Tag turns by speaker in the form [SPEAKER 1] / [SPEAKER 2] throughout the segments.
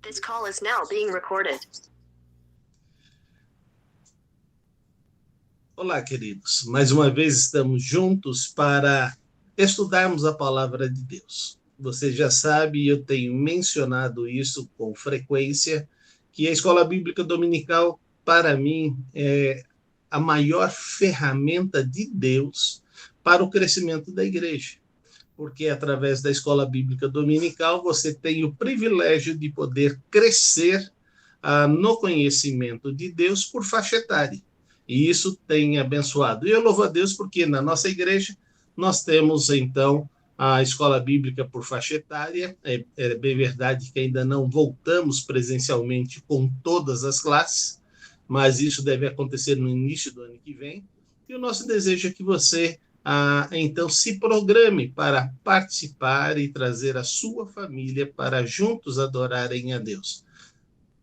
[SPEAKER 1] This call is now being recorded.
[SPEAKER 2] Olá, queridos. Mais uma vez estamos juntos para estudarmos a palavra de Deus. Você já sabe, eu tenho mencionado isso com frequência, que a escola bíblica dominical, para mim, é a maior ferramenta de Deus para o crescimento da igreja. Porque através da escola bíblica dominical você tem o privilégio de poder crescer no conhecimento de Deus por faixa etária. E isso tem abençoado. E eu louvo a Deus porque na nossa igreja nós temos, então, a escola bíblica por faixa etária. É bem verdade que ainda não voltamos presencialmente com todas as classes, mas isso deve acontecer no início do ano que vem. E o nosso desejo é que você, então, se programe para participar e trazer a sua família para juntos adorarem a Deus.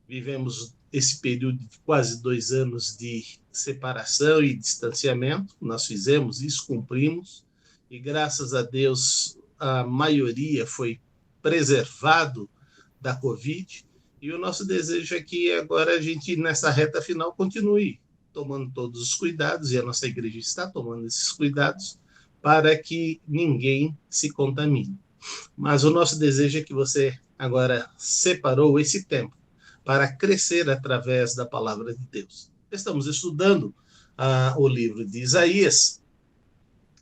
[SPEAKER 2] Vivemos esse período de quase 2 anos de separação e distanciamento. Nós fizemos isso, cumprimos, e graças a Deus a maioria foi preservado da Covid, e o nosso desejo é que agora a gente, nessa reta final, continue tomando todos os cuidados, e a nossa igreja está tomando esses cuidados, para que ninguém se contamine. Mas o nosso desejo é que você agora separou esse tempo para crescer através da palavra de Deus. Estamos estudando o livro de Isaías,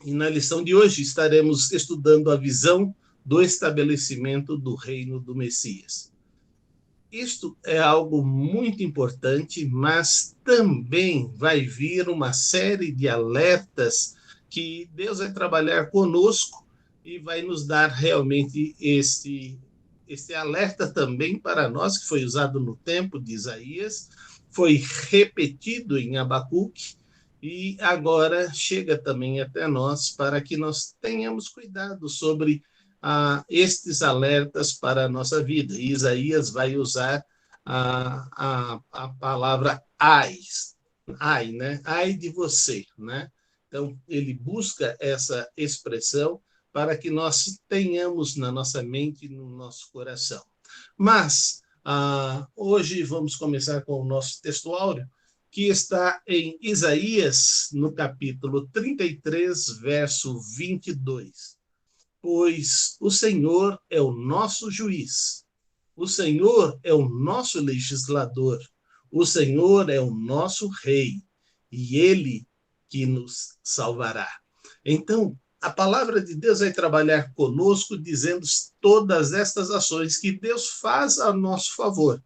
[SPEAKER 2] e na lição de hoje estaremos estudando a visão do estabelecimento do reino do Messias. Isto é algo muito importante, mas também vai vir uma série de alertas que Deus vai trabalhar conosco e vai nos dar realmente esse alerta também para nós, que foi usado no tempo de Isaías, foi repetido em Abacuque, e agora chega também até nós para que nós tenhamos cuidado sobre estes alertas para a nossa vida. E Isaías vai usar a palavra ai, né? Ai de você, né? Então, ele busca essa expressão para que nós tenhamos na nossa mente e no nosso coração. Mas, hoje vamos começar com o nosso textuário, que está em Isaías, no capítulo 33, verso 22. Pois o Senhor é o nosso juiz, o Senhor é o nosso legislador, o Senhor é o nosso rei, e ele que nos salvará. Então, a palavra de Deus vai trabalhar conosco, dizendo todas estas ações que Deus faz a nosso favor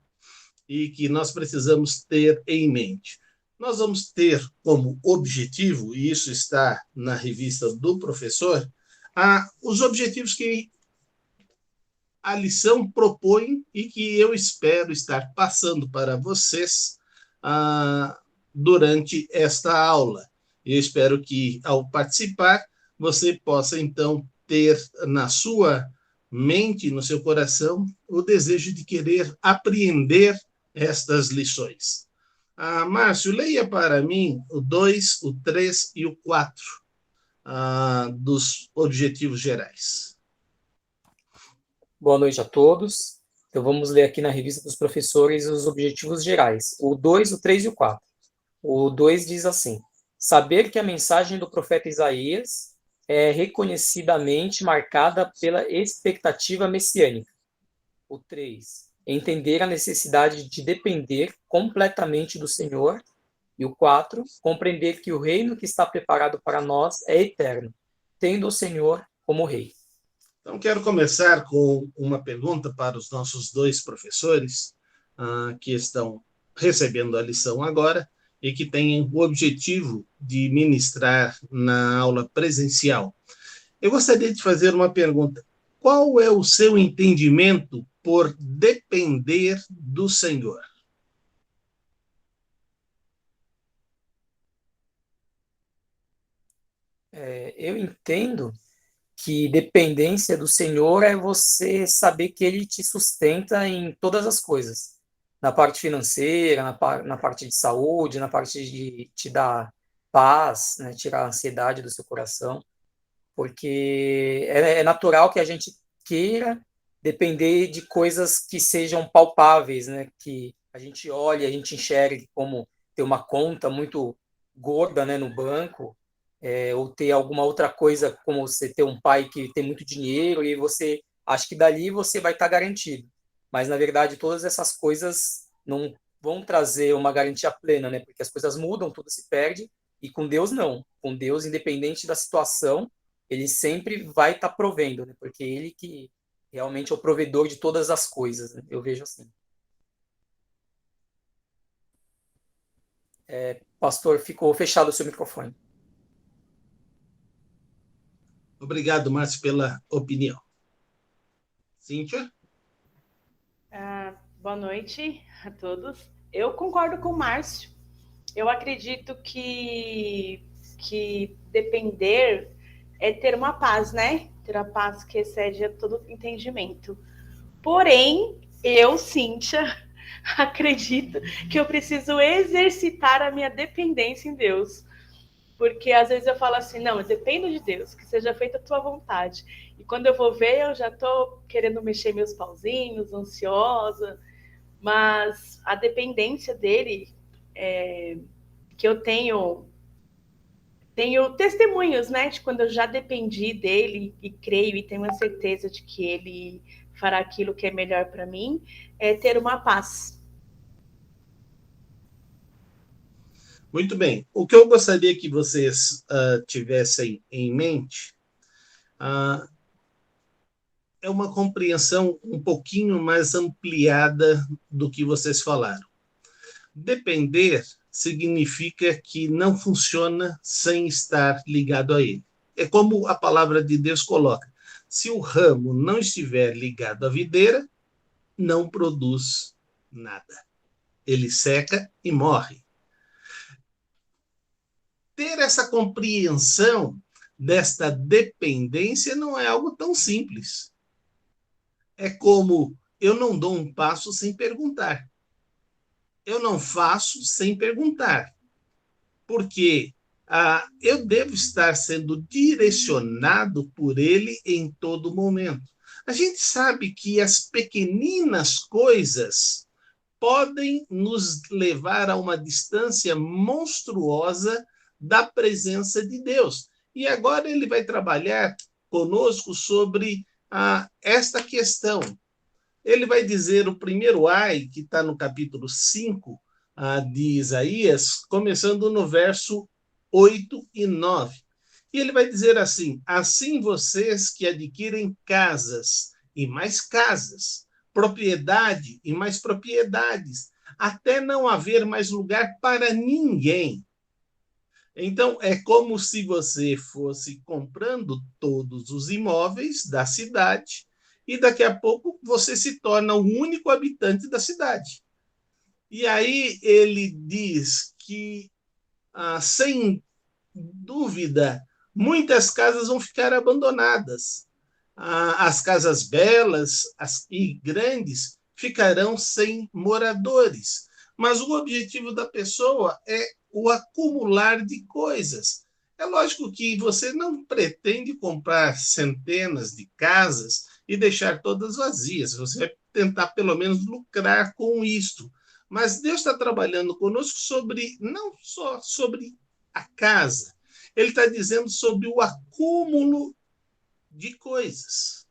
[SPEAKER 2] e que nós precisamos ter em mente. Nós vamos ter como objetivo, e isso está na revista do professor, os objetivos que a lição propõe e que eu espero estar passando para vocês durante esta aula. Eu espero que, ao participar, você possa, então, ter na sua mente, no seu coração, o desejo de querer apreender estas lições. Márcio, leia para mim o 2, o 3 e o 4 dos objetivos gerais.
[SPEAKER 3] Boa noite a todos. Então vamos ler aqui na revista dos professores os objetivos gerais, o 2, o 3 e o 4. O 2 diz assim: saber que a mensagem do profeta Isaías é reconhecidamente marcada pela expectativa messiânica. O 3, entender a necessidade de depender completamente do Senhor. E o 4, compreender que o reino que está preparado para nós é eterno, tendo o Senhor como rei.
[SPEAKER 2] Então, quero começar com uma pergunta para os nossos dois professores que estão recebendo a lição agora e que têm o objetivo de ministrar na aula presencial. Eu gostaria de fazer uma pergunta. Qual é o seu entendimento por depender do Senhor?
[SPEAKER 3] Eu entendo que dependência do Senhor é você saber que Ele te sustenta em todas as coisas. Na parte financeira, na parte de saúde, na parte de te dar paz, né, tirar a ansiedade do seu coração. Porque é natural que a gente queira depender de coisas que sejam palpáveis, né? Que a gente olhe, a gente enxergue, como ter uma conta muito gorda, né, no banco, ou ter alguma outra coisa, como você ter um pai que tem muito dinheiro e você acha que dali você vai estar garantido. Mas, na verdade, todas essas coisas não vão trazer uma garantia plena, né? Porque as coisas mudam, tudo se perde, e com Deus não. Com Deus, independente da situação, ele sempre vai estar provendo, né? Porque ele que realmente é o provedor de todas as coisas, né? Eu vejo assim. Pastor, ficou fechado o seu microfone.
[SPEAKER 2] Obrigado, Márcio, pela opinião. Cíntia?
[SPEAKER 4] Boa noite a todos. Eu concordo com o Márcio. Eu acredito que depender é ter uma paz, né? Ter a paz que excede todo entendimento. Porém, eu, Cíntia, acredito que eu preciso exercitar a minha dependência em Deus. Porque às vezes eu falo assim, não, eu dependo de Deus, que seja feita a tua vontade. E quando eu vou ver, eu já estou querendo mexer meus pauzinhos, ansiosa. Mas a dependência dele, que eu tenho testemunhos, né, de quando eu já dependi dele e creio e tenho a certeza de que ele fará aquilo que é melhor para mim, é ter uma paz.
[SPEAKER 2] Muito bem. O que eu gostaria que vocês tivessem em mente é uma compreensão um pouquinho mais ampliada do que vocês falaram. Depender significa que não funciona sem estar ligado a ele. É como a palavra de Deus coloca: se o ramo não estiver ligado à videira, não produz nada. Ele seca e morre. Ter essa compreensão desta dependência não é algo tão simples. É como eu não dou um passo sem perguntar. Eu não faço sem perguntar. Porque eu devo estar sendo direcionado por ele em todo momento. A gente sabe que as pequeninas coisas podem nos levar a uma distância monstruosa da presença de Deus. E agora ele vai trabalhar conosco sobre esta questão. Ele vai dizer o primeiro ai, que está no capítulo 5 de Isaías, começando no verso 8 e 9. E ele vai dizer assim: assim vocês que adquirem casas e mais casas, propriedade e mais propriedades, até não haver mais lugar para ninguém. Então, é como se você fosse comprando todos os imóveis da cidade e daqui a pouco você se torna o único habitante da cidade. E aí ele diz que, sem dúvida, muitas casas vão ficar abandonadas. As casas belas e grandes ficarão sem moradores. Mas o objetivo da pessoa é o acumular de coisas. É lógico que você não pretende comprar centenas de casas e deixar todas vazias. Você vai tentar, pelo menos, lucrar com isto. Mas Deus está trabalhando conosco não só sobre a casa, ele está dizendo sobre o acúmulo de coisas.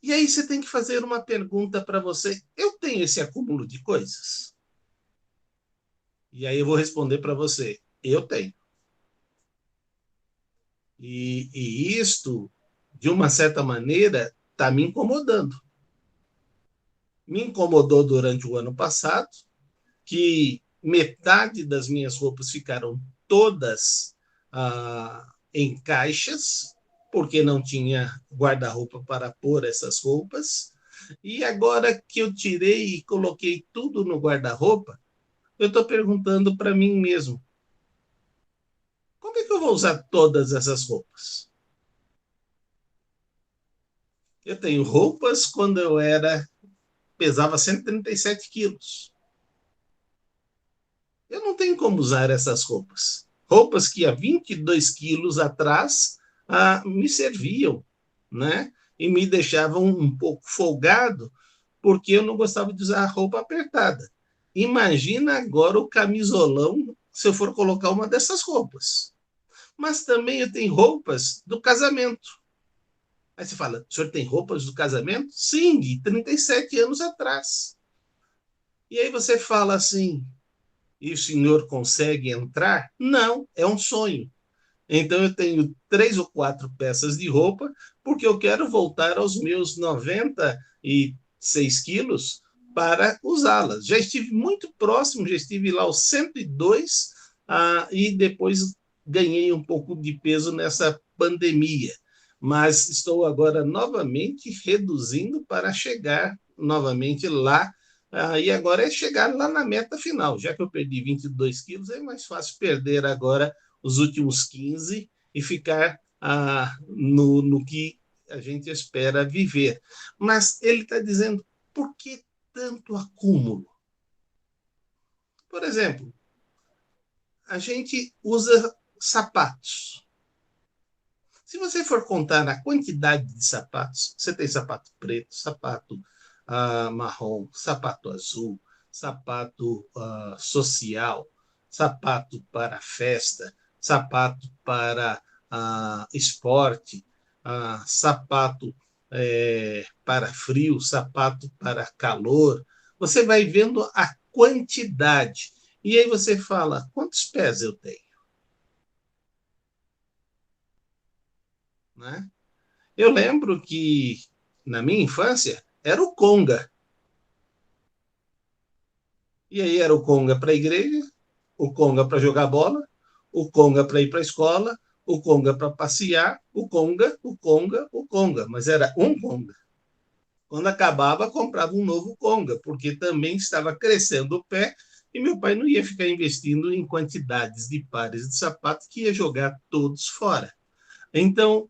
[SPEAKER 2] E aí você tem que fazer uma pergunta para você: eu tenho esse acúmulo de coisas? E aí eu vou responder para você: eu tenho. E isto, de uma certa maneira, está me incomodando. Me incomodou durante o ano passado, que metade das minhas roupas ficaram todas em caixas, porque não tinha guarda-roupa para pôr essas roupas. E agora que eu tirei e coloquei tudo no guarda-roupa, eu estou perguntando para mim mesmo: como é que eu vou usar todas essas roupas? Eu tenho roupas quando eu pesava 137 quilos. Eu não tenho como usar essas roupas. Roupas que há 22 quilos atrás me serviam, né? e me deixavam um pouco folgado, porque eu não gostava de usar roupa apertada. Imagina agora o camisolão se eu for colocar uma dessas roupas. Mas também eu tenho roupas do casamento. Aí você fala, o senhor tem roupas do casamento? Sim, de 37 anos atrás. E aí você fala assim, e o senhor consegue entrar? Não, é um sonho. Então eu tenho 3 ou 4 peças de roupa, porque eu quero voltar aos meus 96 quilos para usá-las. Já estive muito próximo, já estive lá aos 102, e depois ganhei um pouco de peso nessa pandemia. Mas estou agora novamente reduzindo para chegar novamente lá. E agora é chegar lá na meta final. Já que eu perdi 22 quilos, é mais fácil perder agora os últimos 15 e ficar no que a gente espera viver. Mas ele está dizendo, por que tanto acúmulo? Por exemplo, a gente usa sapatos. Se você for contar a quantidade de sapatos, você tem sapato preto, sapato marrom, sapato azul, sapato social, sapato para festa, sapato para esporte, sapato para frio, sapato para calor. Você vai vendo a quantidade. E aí você fala, quantos pés eu tenho? Né? Eu lembro que, na minha infância, era o conga. E aí era o conga para a igreja, o conga para jogar bola, o conga para ir para a escola, o conga para passear, o conga, o conga, o conga. Mas era um conga. Quando acabava, comprava um novo conga, porque também estava crescendo o pé e meu pai não ia ficar investindo em quantidades de pares de sapatos que ia jogar todos fora. Então,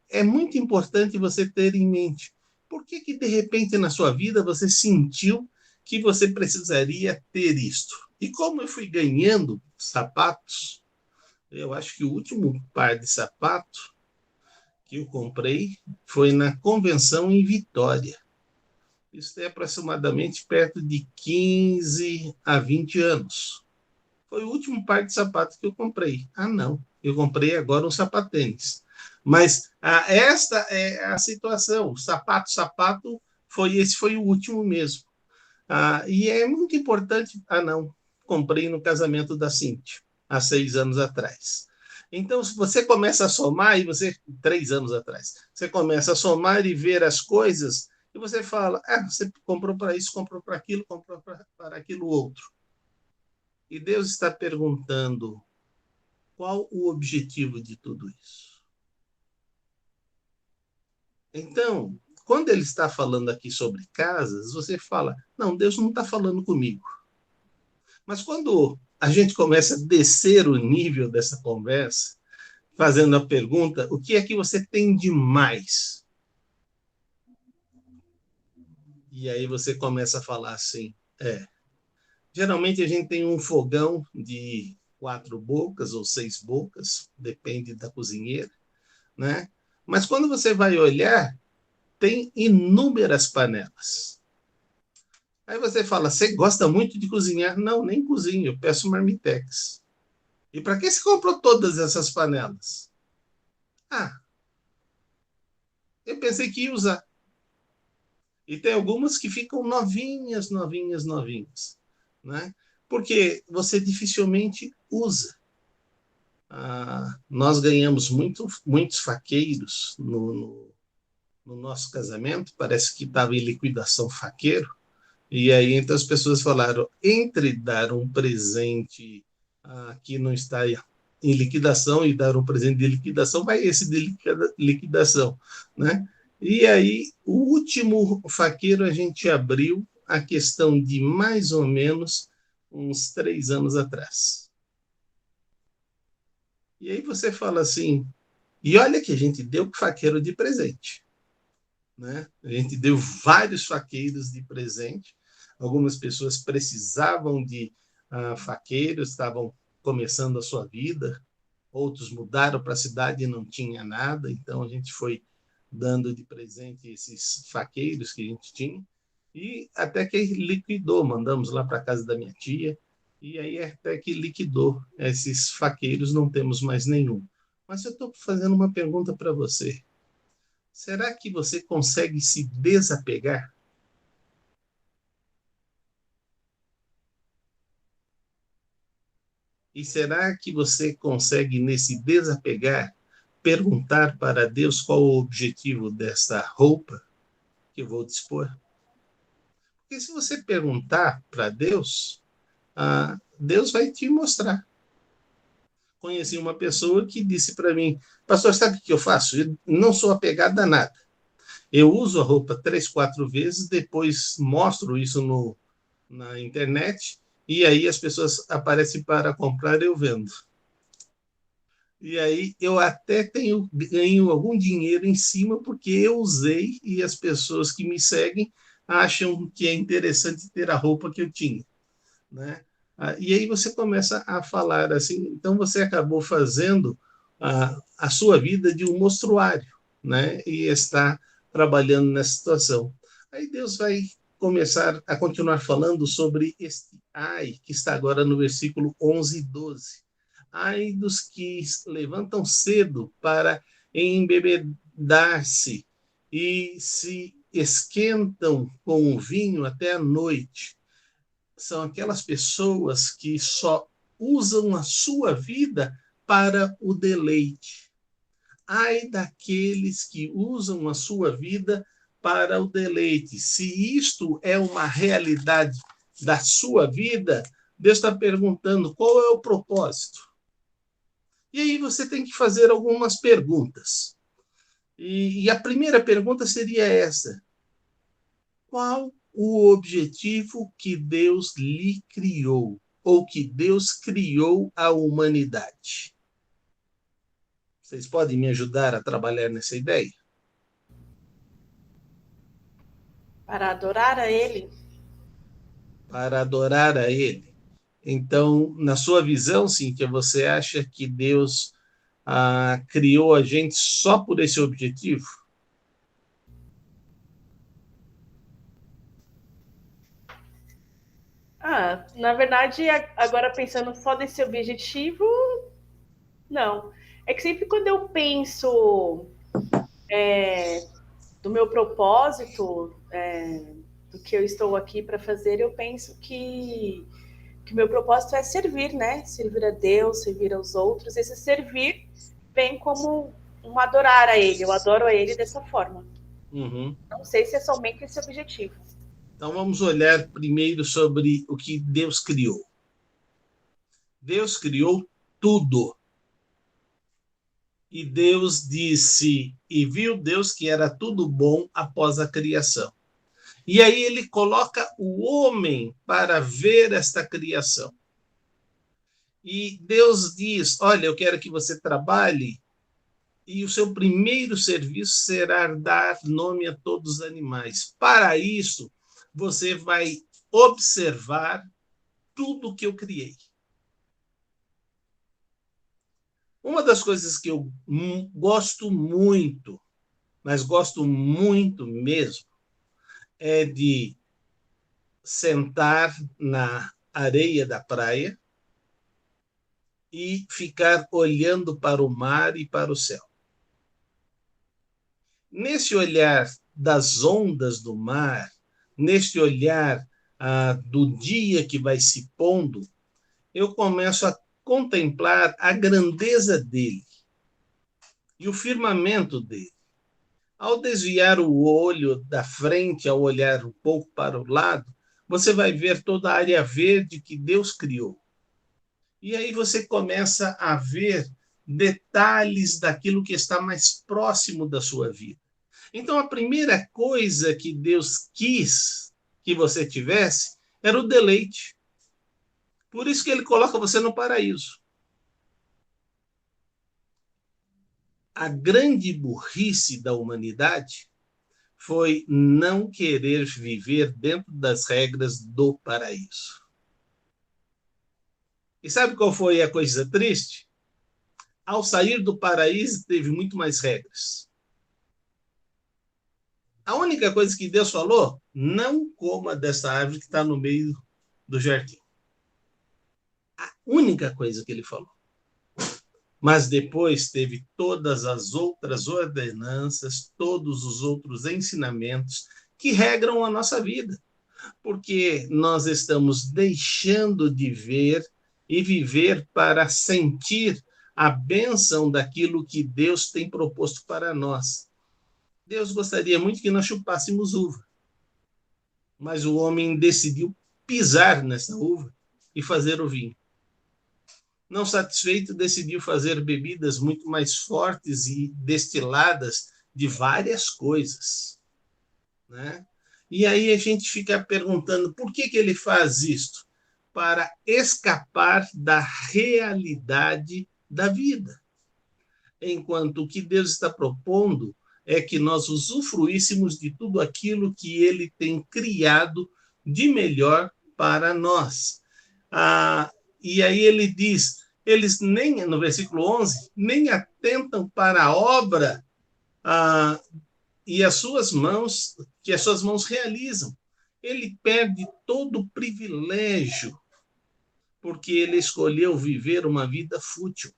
[SPEAKER 2] é muito importante você ter em mente por que, de repente, na sua vida, você sentiu que você precisaria ter isto. E como eu fui ganhando sapatos, eu acho que o último par de sapato que eu comprei foi na convenção em Vitória. Isso é aproximadamente perto de 15 a 20 anos. Foi o último par de sapatos que eu comprei. Não, eu comprei agora um sapatênis. Mas esta é a situação. Sapato, esse foi o último mesmo. E é muito importante. Não, comprei no casamento da Cíntia, há 6 anos atrás. Então, se você começa a somar, 3 anos atrás, você começa a somar e ver as coisas, e você fala, você comprou para isso, comprou para aquilo, comprou para aquilo outro. E Deus está perguntando, qual o objetivo de tudo isso? Então, quando ele está falando aqui sobre casas, você fala, não, Deus não está falando comigo. Mas quando a gente começa a descer o nível dessa conversa, fazendo a pergunta, o que é que você tem de mais? E aí você começa a falar assim, geralmente a gente tem um fogão de 4 bocas ou 6 bocas, depende da cozinheira, né? Mas quando você vai olhar, tem inúmeras panelas. Aí você fala, você gosta muito de cozinhar? Não, nem cozinho, eu peço marmitex. E para que você comprou todas essas panelas? Eu pensei que ia usar. E tem algumas que ficam novinhas, novinhas, novinhas. Né? Porque você dificilmente usa. Nós ganhamos muitos faqueiros no nosso casamento, parece que estava em liquidação faqueiro, e aí então as pessoas falaram, entre dar um presente que não está em liquidação e dar um presente de liquidação, vai esse de liquidação, né? E aí, o último faqueiro a gente abriu a questão de mais ou menos uns 3 anos atrás. E aí você fala assim, e olha que a gente deu faqueiro de presente. Né? A gente deu vários faqueiros de presente. Algumas pessoas precisavam de faqueiros, estavam começando a sua vida. Outros mudaram para a cidade e não tinha nada. Então a gente foi dando de presente esses faqueiros que a gente tinha, e até que liquidou, mandamos lá para a casa da minha tia, e aí até que liquidou esses faqueiros, não temos mais nenhum. Mas eu estou fazendo uma pergunta para você. Será que você consegue se desapegar? E será que você consegue, nesse desapegar, perguntar para Deus qual o objetivo dessa roupa que eu vou dispor? Porque se você perguntar para Deus, Deus vai te mostrar. Conheci uma pessoa que disse para mim, pastor, sabe o que eu faço? Eu não sou apegado a nada. Eu uso a roupa 3, 4 vezes, depois mostro isso na internet, e aí as pessoas aparecem para comprar, eu vendo. E aí eu até ganho algum dinheiro em cima, porque eu usei e as pessoas que me seguem acham que é interessante ter a roupa que eu tinha, né? E aí você começa a falar assim, então você acabou fazendo a sua vida de um mostruário, né? E está trabalhando nessa situação. Aí Deus vai começar a continuar falando sobre este ai, que está agora no versículo 11 e 12. Ai dos que levantam cedo para embebedar-se e se esquentam com o vinho até a noite. São aquelas pessoas que só usam a sua vida para o deleite. Ai daqueles que usam a sua vida para o deleite. Se isto é uma realidade da sua vida, Deus está perguntando qual é o propósito. E aí você tem que fazer algumas perguntas. E a primeira pergunta seria essa: qual o objetivo que Deus lhe criou, ou que Deus criou a humanidade? Vocês podem me ajudar a trabalhar nessa ideia?
[SPEAKER 4] Para adorar a Ele.
[SPEAKER 2] Para adorar a Ele. Então, na sua visão, Cíntia, você acha que Deus criou a gente só por esse objetivo?
[SPEAKER 4] Na verdade, agora pensando só desse objetivo, não. É que sempre quando eu penso do meu propósito, do que eu estou aqui para fazer, eu penso que meu propósito é servir, né? Servir a Deus, servir aos outros. Esse servir vem como um adorar a Ele. Eu adoro a Ele dessa forma.
[SPEAKER 2] Uhum.
[SPEAKER 4] Não sei se é somente esse objetivo.
[SPEAKER 2] Então vamos olhar primeiro sobre o que Deus criou. Deus criou tudo. E Deus disse, e viu Deus que era tudo bom após a criação. E aí ele coloca o homem para ver esta criação. E Deus diz, olha, eu quero que você trabalhe, e o seu primeiro serviço será dar nome a todos os animais. Para isso, você vai observar tudo que eu criei. Uma das coisas que eu gosto muito, mas gosto muito mesmo, é de sentar na areia da praia e ficar olhando para o mar e para o céu. Nesse olhar das ondas do mar, neste olhar do dia que vai se pondo, eu começo a contemplar a grandeza dele e o firmamento dele. Ao desviar o olho da frente, ao olhar um pouco para o lado, você vai ver toda a área verde que Deus criou. E aí você começa a ver detalhes daquilo que está mais próximo da sua vida. Então, a primeira coisa que Deus quis que você tivesse era o deleite. Por isso que ele coloca você no paraíso. A grande burrice da humanidade foi não querer viver dentro das regras do paraíso. E sabe qual foi a coisa triste? Ao sair do paraíso, teve muito mais regras. A única coisa que Deus falou, não coma dessa árvore que está no meio do jardim. A única coisa que ele falou. Mas depois teve todas as outras ordenanças, todos os outros ensinamentos que regram a nossa vida. Porque nós estamos deixando de ver e viver para sentir a bênção daquilo que Deus tem proposto para nós. Deus gostaria muito que nós chupássemos uva, mas o homem decidiu pisar nessa uva e fazer o vinho. Não satisfeito, decidiu fazer bebidas muito mais fortes e destiladas de várias coisas, né? E aí a gente fica perguntando por que ele faz isto? Para escapar da realidade da vida. Enquanto o que Deus está propondo é que nós usufruíssemos de tudo aquilo que ele tem criado de melhor para nós. E aí ele diz, eles nem, no versículo 11, nem atentam para a obra e as suas mãos, que as suas mãos realizam. Ele perde todo o privilégio, porque ele escolheu viver uma vida fútil,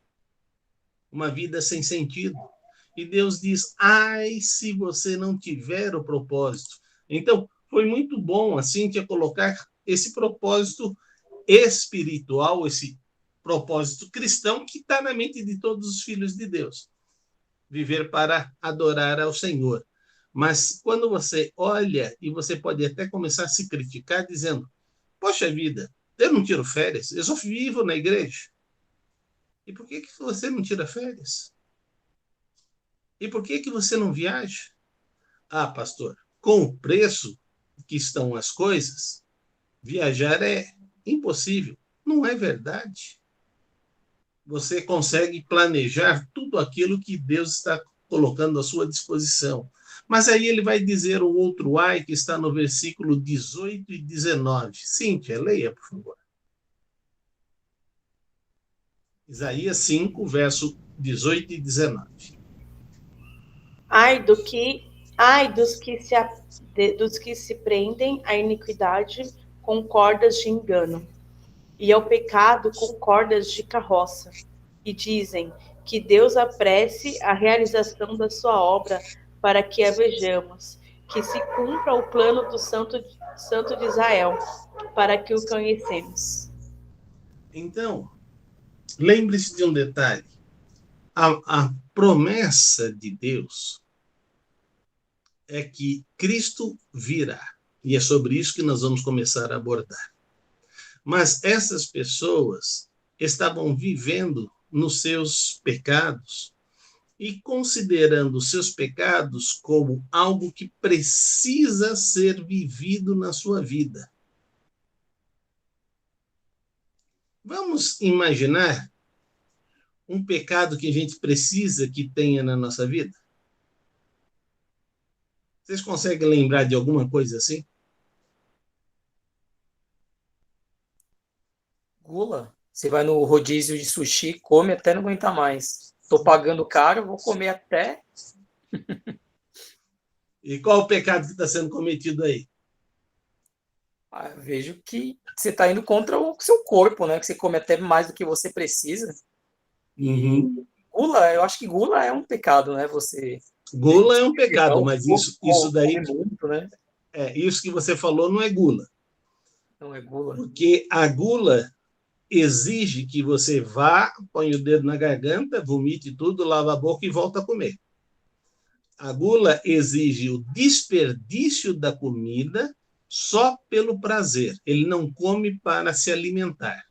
[SPEAKER 2] uma vida sem sentido. E Deus diz, ai, se você não tiver o propósito. Então, foi muito bom, assim, de colocar esse propósito espiritual, esse propósito cristão que está na mente de todos os filhos de Deus. Viver para adorar ao Senhor. Mas quando você olha, e você pode até começar a se criticar, dizendo, poxa vida, eu não tiro férias, eu só vivo na igreja. E por que você não tira férias? E por que você não viaja? Ah, pastor, com o preço que estão as coisas, viajar é impossível. Não é verdade. Você consegue planejar tudo aquilo que Deus está colocando à sua disposição. Mas aí ele vai dizer o outro ai que está no versículo 18 e 19. Cíntia, leia, por favor. Isaías 5, verso 18 e 19.
[SPEAKER 4] Ai dos que se prendem à iniquidade com cordas de engano, e ao pecado com cordas de carroça, e dizem que Deus apresse a realização da sua obra para que a vejamos, que se cumpra o plano do Santo de Israel, para que o conhecemos.
[SPEAKER 2] Então, lembre-se de um detalhe. A promessa de Deus é que Cristo virá. E é sobre isso que nós vamos começar a abordar. Mas essas pessoas estavam vivendo nos seus pecados e considerando os seus pecados como algo que precisa ser vivido na sua vida. Vamos imaginar um pecado que a gente precisa que tenha na nossa vida? Vocês conseguem lembrar de alguma coisa assim?
[SPEAKER 3] Gula. Você vai no rodízio de sushi, come até não aguentar mais. Estou pagando caro, vou comer até...
[SPEAKER 2] E qual o pecado que está sendo cometido aí?
[SPEAKER 3] Eu vejo que você está indo contra o seu corpo, né? Que você come até mais do que você precisa.
[SPEAKER 2] Uhum.
[SPEAKER 3] Gula, eu acho que gula é um pecado, né? Você...
[SPEAKER 2] Gula é um pecado, mas isso daí...
[SPEAKER 3] Muito, né?
[SPEAKER 2] Isso que você falou não é gula.
[SPEAKER 3] Não é gula.
[SPEAKER 2] Porque a gula exige que você vá, põe o dedo na garganta, vomite tudo, lava a boca e volta a comer. A gula exige o desperdício da comida só pelo prazer. Ele não come para se alimentar.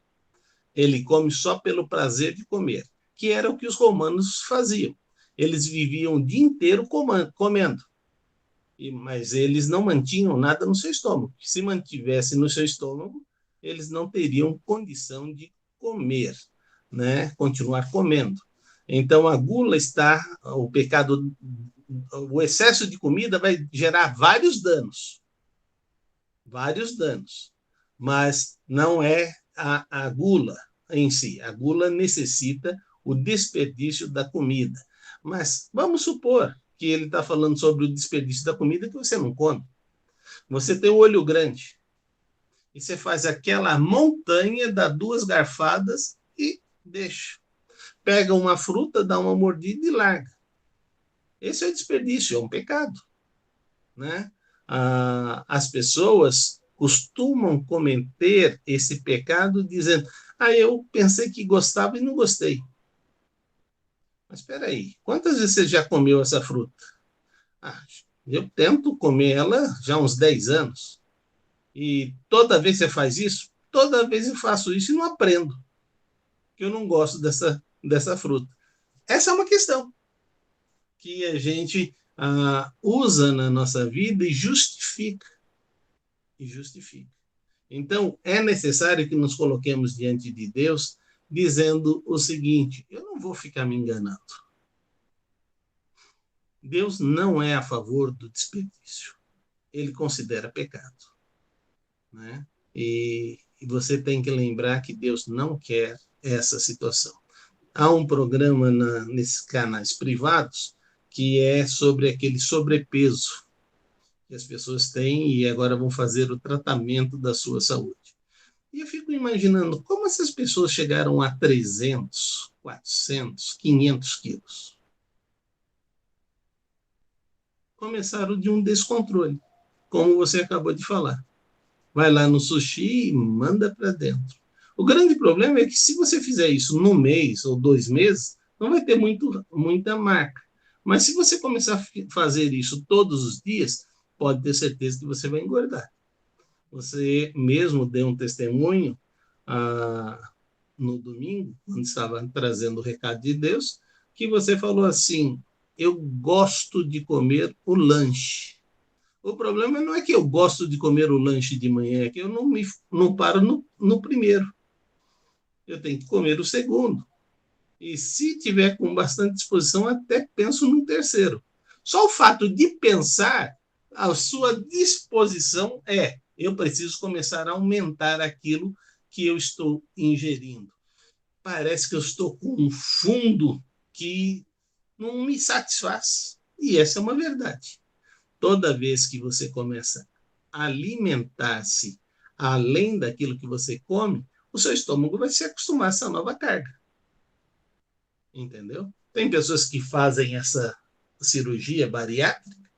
[SPEAKER 2] Ele come só pelo prazer de comer, que era o que os romanos faziam. Eles viviam o dia inteiro comendo. Mas eles não mantinham nada no seu estômago. Se mantivesse no seu estômago, eles não teriam condição de comer, né? Continuar comendo. Então, a gula o pecado, o excesso de comida vai gerar vários danos, mas não é a gula em si. A gula necessita o desperdício da comida. Mas vamos supor que ele está falando sobre o desperdício da comida que você não come. Você tem o olho grande e você faz aquela montanha, dá 2 garfadas e deixa. Pega uma fruta, dá uma mordida e larga. Esse é o desperdício, é um pecado, né? As pessoas costumam cometer esse pecado dizendo: eu pensei que gostava e não gostei. Mas espera aí, quantas vezes você já comeu essa fruta? Eu tento comer ela já há uns 10 anos. E toda vez que você faz isso, toda vez eu faço isso e não aprendo. Que eu não gosto dessa fruta. Essa é uma questão que a gente usa na nossa vida e justifica. Então, é necessário que nos coloquemos diante de Deus dizendo o seguinte: eu não vou ficar me enganando. Deus não é a favor do desperdício. Ele considera pecado, né? E você tem que lembrar que Deus não quer essa situação. Há um programa nesses canais privados que é sobre aquele sobrepeso que as pessoas têm e agora vão fazer o tratamento da sua saúde. E eu fico imaginando como essas pessoas chegaram a 300, 400, 500 quilos. Começaram de um descontrole, como você acabou de falar. Vai lá no sushi e manda para dentro. O grande problema é que se você fizer isso num mês ou 2 meses, não vai ter muita marca. Mas se você começar a fazer isso todos os dias, pode ter certeza que você vai engordar. Você mesmo deu um testemunho no domingo, quando estava trazendo o recado de Deus, que você falou assim: eu gosto de comer o lanche. O problema não é que eu gosto de comer o lanche de manhã, é que eu não paro no primeiro. Eu tenho que comer o segundo. E se tiver com bastante disposição, até penso no terceiro. Só o fato de pensar, a sua disposição eu preciso começar a aumentar aquilo que eu estou ingerindo. Parece que eu estou com um fundo que não me satisfaz. E essa é uma verdade. Toda vez que você começa a alimentar-se além daquilo que você come, o seu estômago vai se acostumar a essa nova carga. Entendeu? Tem pessoas que fazem essa cirurgia bariátrica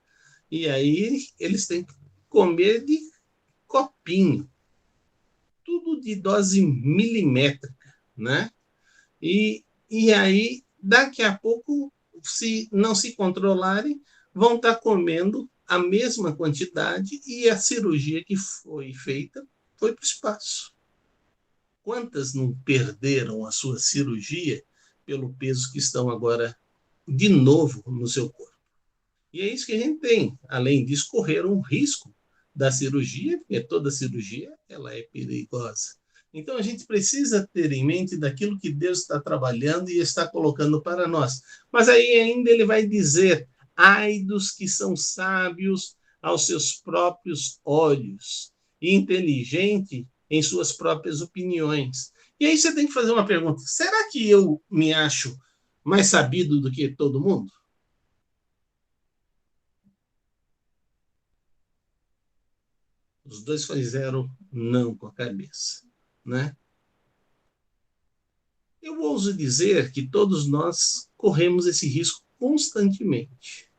[SPEAKER 2] e aí eles têm que comer de copinho. Tudo de dose milimétrica, né? E aí, daqui a pouco, se não se controlarem, vão estar comendo a mesma quantidade e a cirurgia que foi feita foi para o espaço. Quantas não perderam a sua cirurgia pelo peso que estão agora de novo no seu corpo? E é isso que a gente tem. Além disso, correr um risco da cirurgia, porque toda cirurgia ela é perigosa. Então a gente precisa ter em mente daquilo que Deus está trabalhando e está colocando para nós. Mas aí ainda ele vai dizer: ai dos que são sábios aos seus próprios olhos e inteligente em suas próprias opiniões. E aí você tem que fazer uma pergunta: será que eu me acho mais sabido do que todo mundo? Os dois fizeram não com a cabeça, né? Eu ouso dizer que todos nós corremos esse risco constantemente.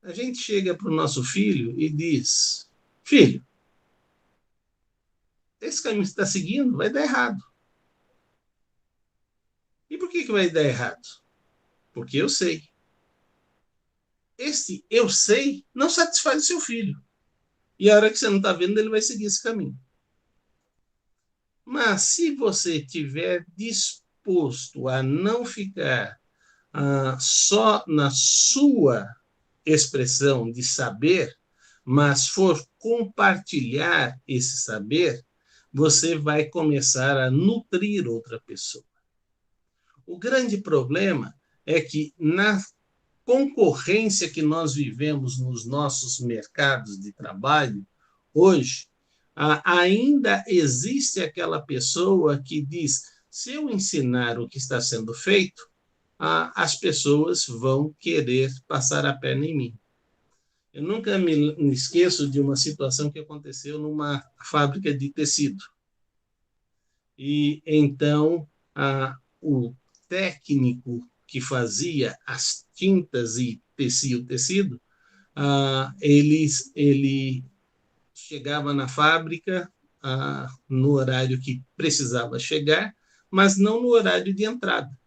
[SPEAKER 2] A gente chega para o nosso filho e diz: filho, esse caminho que você está seguindo vai dar errado. E por que vai dar errado? Porque eu sei. Esse eu sei não satisfaz o seu filho. E a hora que você não está vendo, ele vai seguir esse caminho. Mas se você estiver disposto a não ficar só na sua expressão de saber, mas for compartilhar esse saber, você vai começar a nutrir outra pessoa. O grande problema é que na concorrência que nós vivemos nos nossos mercados de trabalho, hoje, ainda existe aquela pessoa que diz: se eu ensinar o que está sendo feito, as pessoas vão querer passar a perna em mim. Eu nunca me esqueço de uma situação que aconteceu numa fábrica de tecido. E então o técnico que fazia as tintas e tecia o tecido, ele chegava na fábrica no horário que precisava chegar, mas não no horário de entrada.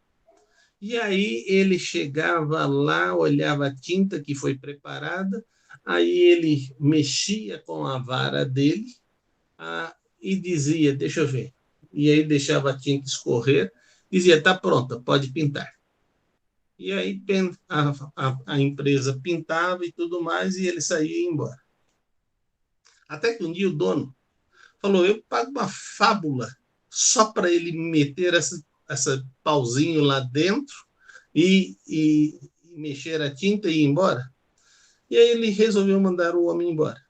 [SPEAKER 2] E aí ele chegava lá, olhava a tinta que foi preparada, aí ele mexia com a vara dele e dizia, deixa eu ver. E aí deixava a tinta escorrer, dizia, está pronta, pode pintar. E aí a empresa pintava e tudo mais, e ele saía e ia embora. Até que um dia o dono falou, eu pago uma fábula só para ele meter essa pauzinho lá dentro e mexer a tinta e ir embora. E aí ele resolveu mandar o homem embora.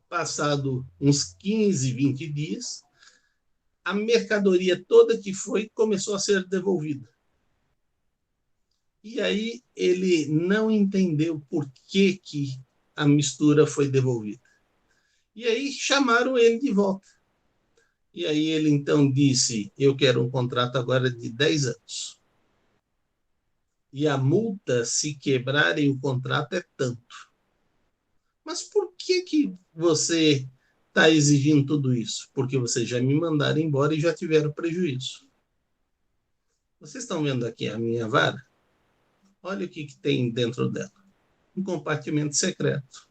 [SPEAKER 2] Passado uns 15, 20 dias, a mercadoria toda que foi começou a ser devolvida. E aí ele não entendeu por que a mistura foi devolvida. E aí chamaram ele de volta. E aí ele então disse, eu quero um contrato agora de 10 anos. E a multa, se quebrarem o contrato, é tanto. Mas por que você está exigindo tudo isso? Porque vocês já me mandaram embora e já tiveram prejuízo. Vocês estão vendo aqui a minha vara? Olha o que tem dentro dela. Um compartimento secreto.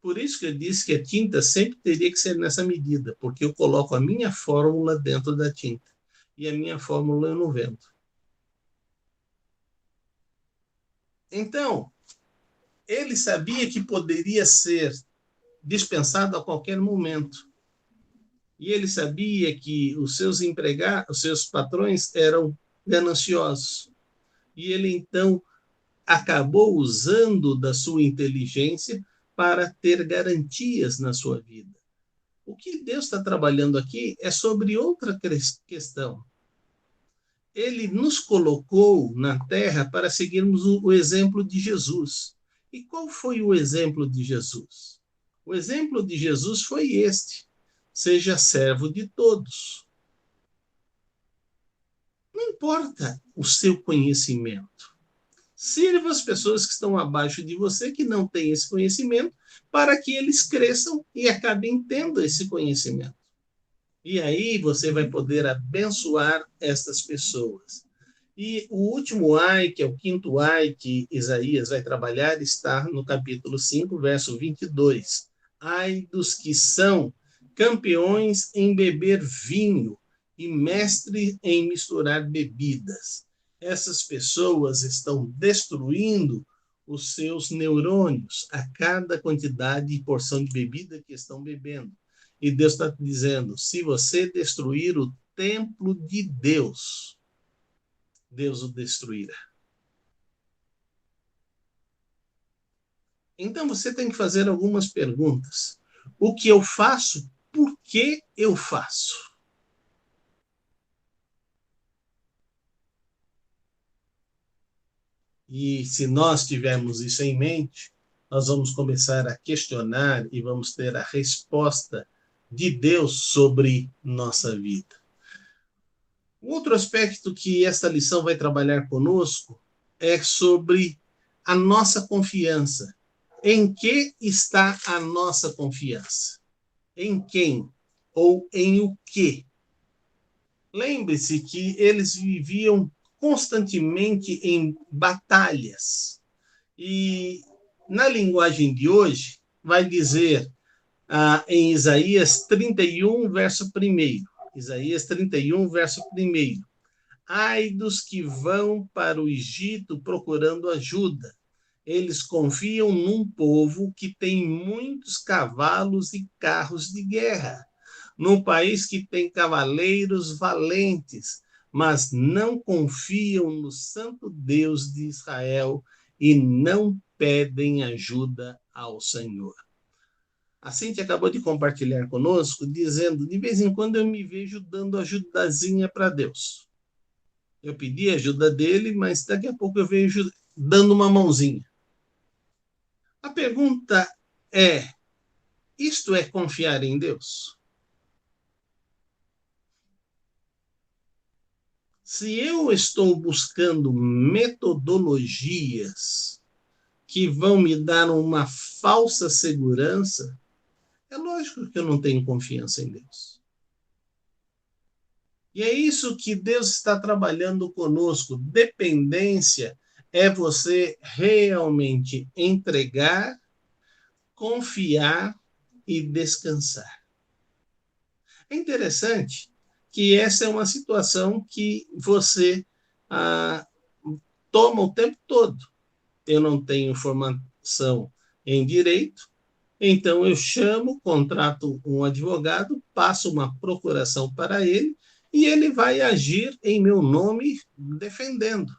[SPEAKER 2] Por isso que eu disse que a tinta sempre teria que ser nessa medida, porque eu coloco a minha fórmula dentro da tinta. E a minha fórmula eu não vendo. Então, ele sabia que poderia ser dispensado a qualquer momento. E ele sabia que os seus empregados, os seus patrões eram gananciosos. E ele, então, acabou usando da sua inteligência para ter garantias na sua vida. O que Deus está trabalhando aqui é sobre outra questão. Ele nos colocou na terra para seguirmos o exemplo de Jesus. E qual foi o exemplo de Jesus? O exemplo de Jesus foi este: seja servo de todos. Não importa o seu conhecimento. Sirva as pessoas que estão abaixo de você, que não têm esse conhecimento, para que eles cresçam e acabem tendo esse conhecimento. E aí você vai poder abençoar estas pessoas. E o último ai, que é o quinto ai que Isaías vai trabalhar, está no capítulo 5, verso 22. Ai dos que são campeões em beber vinho e mestres em misturar bebidas. Essas pessoas estão destruindo os seus neurônios a cada quantidade e porção de bebida que estão bebendo. E Deus está dizendo, se você destruir o templo de Deus, Deus o destruirá. Então você tem que fazer algumas perguntas. O que eu faço? Por que eu faço? E se nós tivermos isso em mente, nós vamos começar a questionar e vamos ter a resposta de Deus sobre nossa vida. Outro aspecto que esta lição vai trabalhar conosco é sobre a nossa confiança. Em que está a nossa confiança? Em quem? Ou em o quê? Lembre-se que eles viviam constantemente em batalhas. E na linguagem de hoje, vai dizer em Isaías 31, verso 1. Isaías 31, verso 1. Ai dos que vão para o Egito procurando ajuda. Eles confiam num povo que tem muitos cavalos e carros de guerra, num país que tem cavaleiros valentes, mas não confiam no Santo Deus de Israel e não pedem ajuda ao Senhor. A Cíntia acabou de compartilhar conosco, dizendo, de vez em quando eu me vejo dando ajudazinha para Deus. Eu pedi a ajuda dele, mas daqui a pouco eu vejo dando uma mãozinha. A pergunta é: isto é confiar em Deus? Se eu estou buscando metodologias que vão me dar uma falsa segurança, é lógico que eu não tenho confiança em Deus. E é isso que Deus está trabalhando conosco. Dependência é você realmente entregar, confiar e descansar. É interessante que essa é uma situação que você toma o tempo todo. Eu não tenho formação em direito, então eu chamo, contrato um advogado, passo uma procuração para ele e ele vai agir em meu nome defendendo.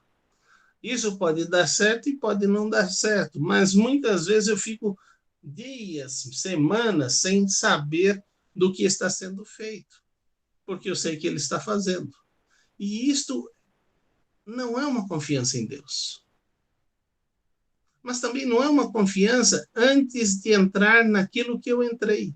[SPEAKER 2] Isso pode dar certo e pode não dar certo, mas muitas vezes eu fico dias, semanas sem saber do que está sendo feito, porque eu sei que ele está fazendo. E isto não é uma confiança em Deus. Mas também não é uma confiança antes de entrar naquilo que eu entrei.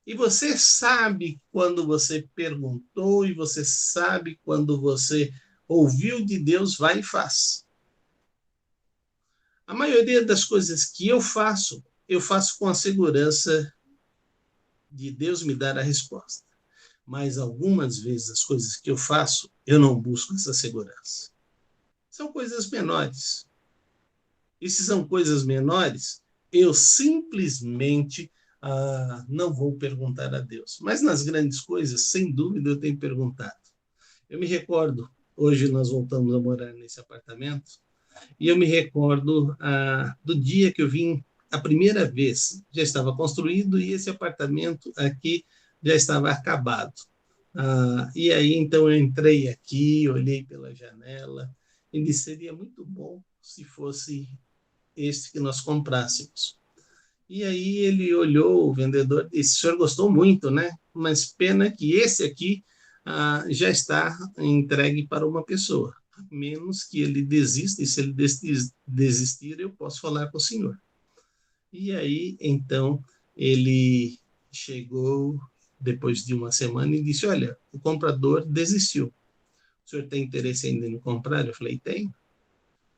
[SPEAKER 2] E você sabe quando você perguntou, e você sabe quando você ouviu de Deus, vai e faz. A maioria das coisas que eu faço com a segurança de Deus me dar a resposta. Mas algumas vezes as coisas que eu faço, eu não busco essa segurança. São coisas menores. E se são coisas menores, eu simplesmente não vou perguntar a Deus. Mas nas grandes coisas, sem dúvida, eu tenho perguntado. Eu me recordo, hoje nós voltamos a morar nesse apartamento, e eu me recordo do dia que eu vim a primeira vez. Já estava construído e esse apartamento aqui já estava acabado. E aí, então, eu entrei aqui, olhei pela janela e disse, seria muito bom se fosse este que nós comprássemos. E aí ele olhou, o vendedor disse, o senhor gostou muito, né? Mas pena que esse aqui já está entregue para uma pessoa, a menos que ele desista, e se ele desistir, eu posso falar com o senhor. E aí, então, ele chegou depois de uma semana e disse, olha, o comprador desistiu. O senhor tem interesse ainda em comprar? Eu falei, tenho.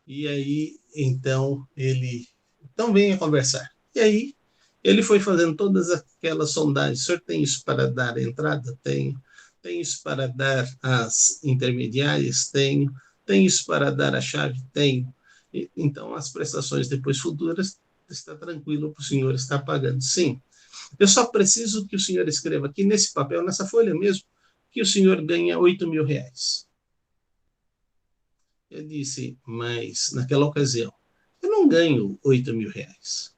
[SPEAKER 2] E aí, então, então venha conversar. E aí, ele foi fazendo todas aquelas sondagens. O senhor tem isso para dar a entrada? Tenho. Tem isso para dar as intermediárias? Tenho. Tem isso para dar a chave? Tenho. Então, as prestações depois futuras, está tranquilo para o senhor estar pagando. Sim. Eu só preciso que o senhor escreva aqui nesse papel, nessa folha mesmo, que o senhor ganha R$8.000. Eu disse, mas naquela ocasião, eu não ganho R$8.000.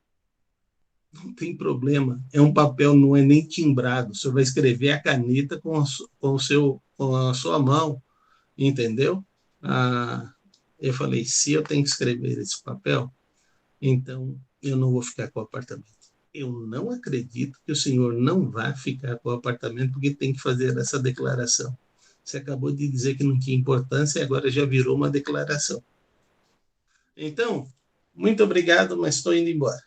[SPEAKER 2] Não tem problema. É um papel, não é nem timbrado. O senhor vai escrever a caneta com a sua mão, entendeu? Eu falei, se eu tenho que escrever esse papel, então eu não vou ficar com o apartamento. Eu não acredito que o senhor não vá ficar com o apartamento, porque tem que fazer essa declaração. Você acabou de dizer que não tinha importância e agora já virou uma declaração. Então, muito obrigado, mas estou indo embora.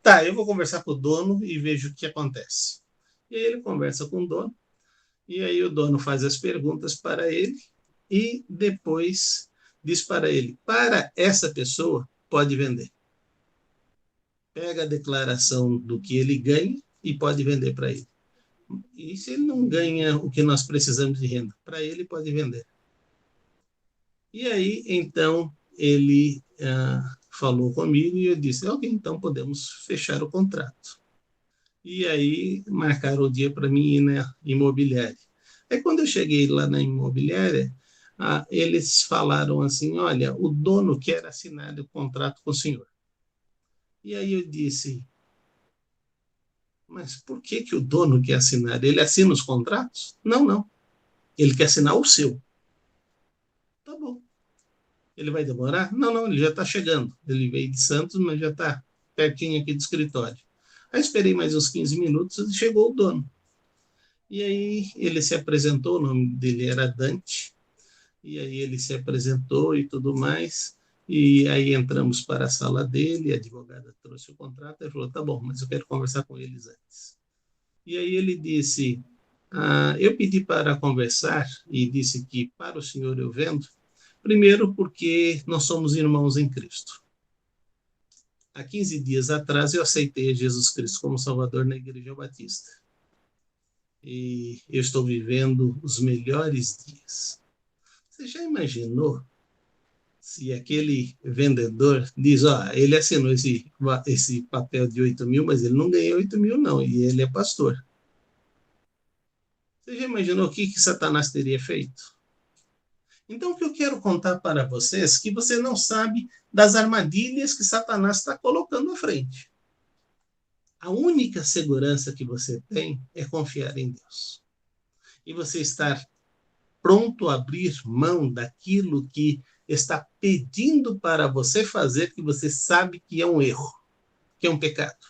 [SPEAKER 2] Tá, eu vou conversar com o dono e vejo o que acontece. E aí ele conversa com o dono, e aí o dono faz as perguntas para ele, e depois diz para ele, para essa pessoa, pode vender. Pega a declaração do que ele ganha e pode vender para ele. E se ele não ganha o que nós precisamos de renda, para ele pode vender. E aí, então, ele falou comigo e eu disse, ok, então podemos fechar o contrato. E aí, marcaram o dia para mim ir na imobiliária. Aí, quando eu cheguei lá na imobiliária, eles falaram assim, olha, o dono quer assinar o contrato com o senhor. E aí eu disse, mas por que o dono quer assinar? Ele assina os contratos? Não, não. Ele quer assinar o seu. Tá bom. Ele vai demorar? Não, não, ele já está chegando. Ele veio de Santos, mas já está pertinho aqui do escritório. Aí esperei mais uns 15 minutos e chegou o dono. E aí ele se apresentou, o nome dele era Dante, e aí ele se apresentou e tudo mais, e aí entramos para a sala dele, a advogada trouxe o contrato, e falou, tá bom, mas eu quero conversar com eles antes. E aí ele disse, eu pedi para conversar, e disse que para o senhor eu vendo, primeiro porque nós somos irmãos em Cristo. Há 15 dias atrás eu aceitei Jesus Cristo como Salvador na Igreja Batista. E eu estou vivendo os melhores dias. Você já imaginou se aquele vendedor diz, ele assinou esse papel de 8 mil, mas ele não ganhou 8 mil não, e ele é pastor. Você já imaginou o que Satanás teria feito? Então, o que eu quero contar para vocês é que você não sabe das armadilhas que Satanás está colocando à frente. A única segurança que você tem é confiar em Deus. E você estar pronto a abrir mão daquilo que está pedindo para você fazer, que você sabe que é um erro, que é um pecado.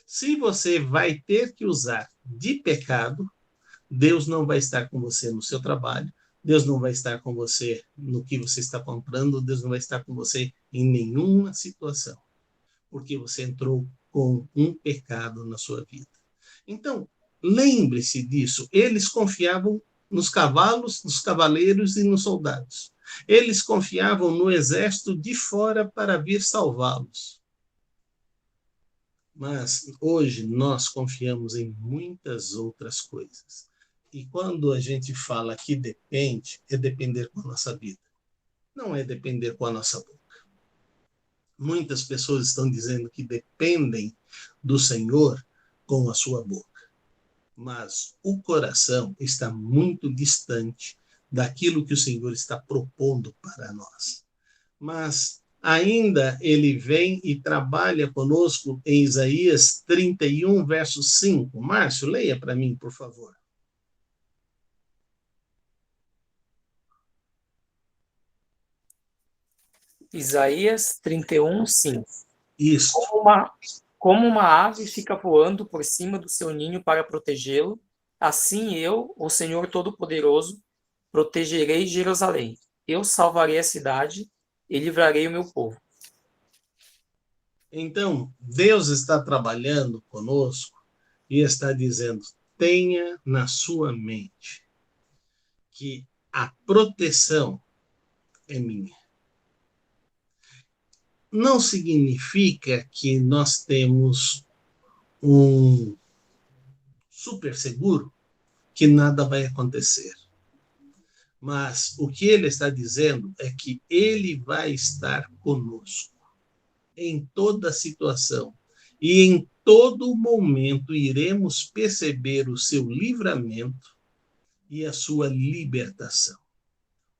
[SPEAKER 2] Se você vai ter que usar de pecado, Deus não vai estar com você no seu trabalho, Deus não vai estar com você no que você está comprando, Deus não vai estar com você em nenhuma situação, porque você entrou com um pecado na sua vida. Então, lembre-se disso. Eles confiavam nos cavalos, nos cavaleiros e nos soldados. Eles confiavam no exército de fora para vir salvá-los. Mas hoje nós confiamos em muitas outras coisas. E quando a gente fala que depende, é depender com a nossa vida. Não é depender com a nossa boca. Muitas pessoas estão dizendo que dependem do Senhor com a sua boca. Mas o coração está muito distante daquilo que o Senhor está propondo para nós. Mas ainda ele vem e trabalha conosco em Isaías 31, verso 5. Márcio, leia para mim, por favor.
[SPEAKER 3] Isaías 31, 5.
[SPEAKER 2] Isso.
[SPEAKER 3] Como uma ave fica voando por cima do seu ninho para protegê-lo, assim eu, o Senhor Todo-Poderoso, protegerei Jerusalém. Eu salvarei a cidade e livrarei o meu povo.
[SPEAKER 2] Então, Deus está trabalhando conosco e está dizendo, tenha na sua mente que a proteção é minha. Não significa que nós temos um super seguro que nada vai acontecer. Mas o que ele está dizendo é que ele vai estar conosco em toda situação e em todo momento iremos perceber o seu livramento e a sua libertação.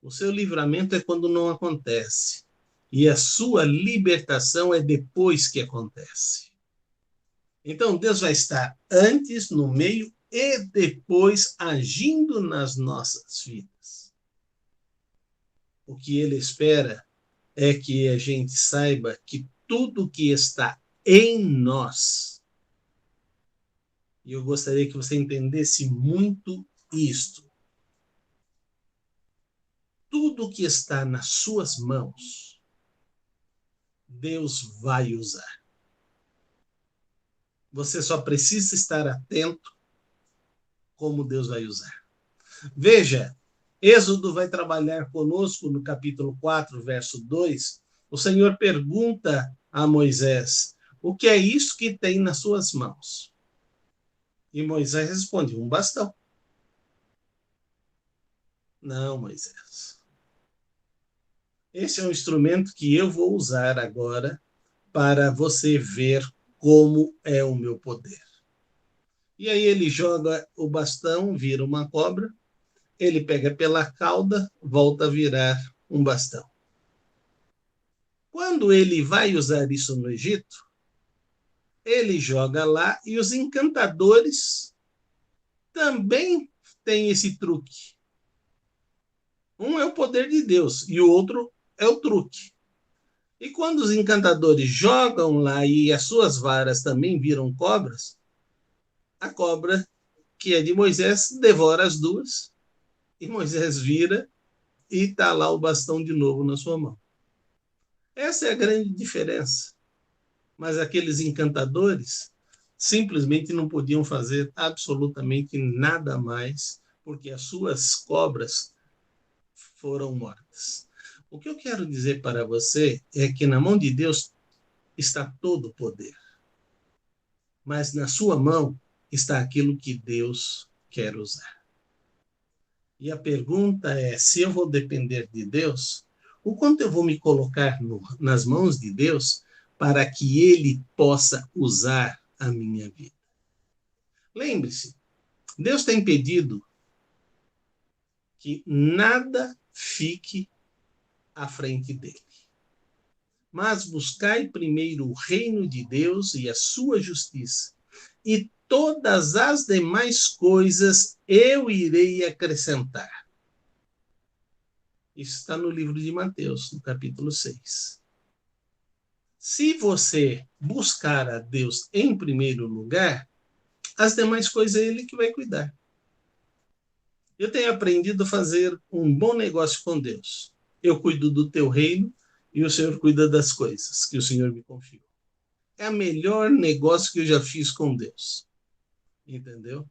[SPEAKER 2] O seu livramento é quando não acontece e a sua libertação é depois que acontece. Então Deus vai estar antes, no meio e depois agindo nas nossas vidas. O que ele espera é que a gente saiba que tudo que está em nós, e eu gostaria que você entendesse muito isto, tudo que está nas suas mãos, Deus vai usar. Você só precisa estar atento como Deus vai usar. Veja, Êxodo vai trabalhar conosco no capítulo 4, verso 2. O Senhor pergunta a Moisés, o que é isso que tem nas suas mãos? E Moisés responde, um bastão. Não, Moisés. Esse é um instrumento que eu vou usar agora para você ver como é o meu poder. E aí ele joga o bastão, vira uma cobra, ele pega pela cauda, volta a virar um bastão. Quando ele vai usar isso no Egito, ele joga lá e os encantadores também têm esse truque. Um é o poder de Deus e o outro é o truque. E quando os encantadores jogam lá e as suas varas também viram cobras, a cobra que é de Moisés, devora as duas, e Moisés vira e está lá o bastão de novo na sua mão. Essa é a grande diferença. Mas aqueles encantadores simplesmente não podiam fazer absolutamente nada mais, porque as suas cobras foram mortas. O que eu quero dizer para você é que na mão de Deus está todo o poder, mas na sua mão está aquilo que Deus quer usar. E a pergunta é, se eu vou depender de Deus, o quanto eu vou me colocar nas mãos de Deus para que Ele possa usar a minha vida. Lembre-se, Deus tem pedido que nada fique à frente dele. Mas buscai primeiro o reino de Deus e a sua justiça, e todas as demais coisas eu irei acrescentar. Isso está no livro de Mateus, no capítulo 6. Se você buscar a Deus em primeiro lugar, as demais coisas é Ele que vai cuidar. Eu tenho aprendido a fazer um bom negócio com Deus. Eu cuido do teu reino e o Senhor cuida das coisas que o Senhor me confiou. É o melhor negócio que eu já fiz com Deus. Entendeu?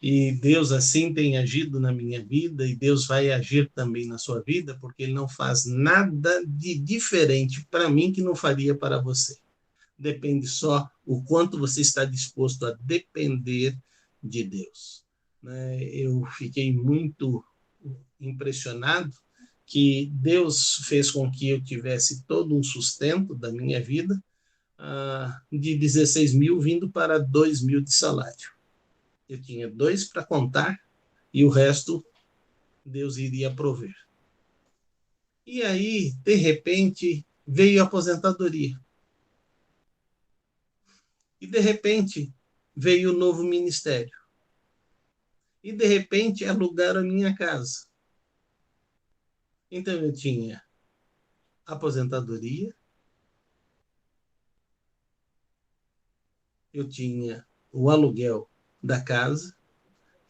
[SPEAKER 2] E Deus assim tem agido na minha vida e Deus vai agir também na sua vida, porque Ele não faz nada de diferente para mim que não faria para você. Depende só o quanto você está disposto a depender de Deus. Eu fiquei muito impressionado que Deus fez com que eu tivesse todo um sustento da minha vida, de 16 mil vindo para 2 mil de salário. Eu tinha 2 para contar e o resto Deus iria prover. E aí, de repente, veio a aposentadoria. E de repente, veio o novo ministério. E de repente, alugaram a minha casa. Então eu tinha aposentadoria, eu tinha o aluguel da casa